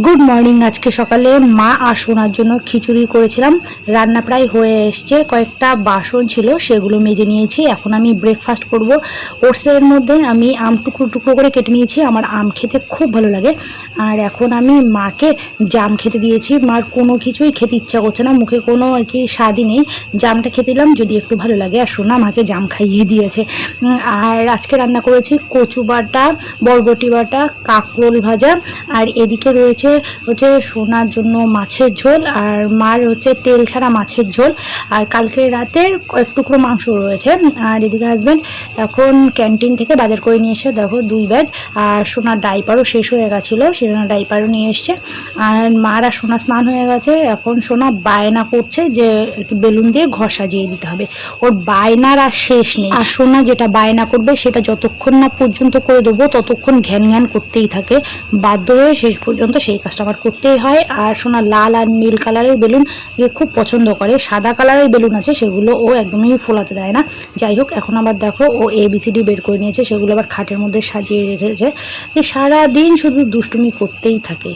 Good morning. আজকে সকালে মা আর সোনার জন্য খিচুড়ি করেছিলাম। রান্না প্রায় হয়ে এসছে, কয়েকটা বাসন ছিল সেগুলো মেজে নিয়েছি। এখন আমি ব্রেকফাস্ট করব। ওটসের মধ্যে আমি আম টুকরো টুকরো করে কেটে নিয়েছি, আমার আম খেতে খুব ভালো লাগে। আর এখন আমি মাকে জাম খেতে দিয়েছি। মার কোনো কিছুই খেতে ইচ্ছা করছে না, মুখে কোনো আর কি স্বাদই নেই। জামটা খেতে দিলাম যদি একটু ভালো লাগে, আর সোনা মাকে জাম খাইয়ে দিয়েছে। আর আজকে রান্না করেছি কচু বাটা, বরবটি বাটা, কাঁকরোল ভাজা, আর এদিকে রয়েছে সোনার জন্য মাছের ঝোল, আর মার হচ্ছে তেল ছাড়া মাছের ঝোল, আর কালকে রাতের কয়েক টুকরো মাংস রয়েছে। আর এদিকে হাজব্যান্ড এখন ক্যান্টিন থেকে বাজার করে নিয়ে এসে দেখো 2 ব্যাগ, আর সোনার ডাইপারও শেষ হয়ে গেছিলো, সেজন্য ডাইপারও নিয়ে এসছে। আর মার আর সোনা স্নান হয়ে গেছে। এখন সোনা বায়না করছে যে বেলুন দিয়ে ঘর সাজিয়ে দিতে হবে। ওর বায়নার আর শেষ নেই। আর সোনা যেটা বায়না করবে সেটা যতক্ষণ না পর্যন্ত করে দেবো ততক্ষণ ঘ্যান ঘ্যান করতেই থাকে। বাধ্য হয়ে শেষ পর্যন্ত সেই কাজটা আমার করতেই হয়। আর সোনা লাল আর নীল কালারের বেলুন খুব পছন্দ করে। সাদা কালারের বেলুন আছে সেগুলো ও একদমই ফোলাতে দেয় না। যাই হোক, এখন আবার দেখো ও ABCD বের করে নিয়েছে, সেগুলো আবার খাটের মধ্যে সাজিয়ে রেখেছে। সারাদিন শুধু দুষ্টুমি করতেই থাকে।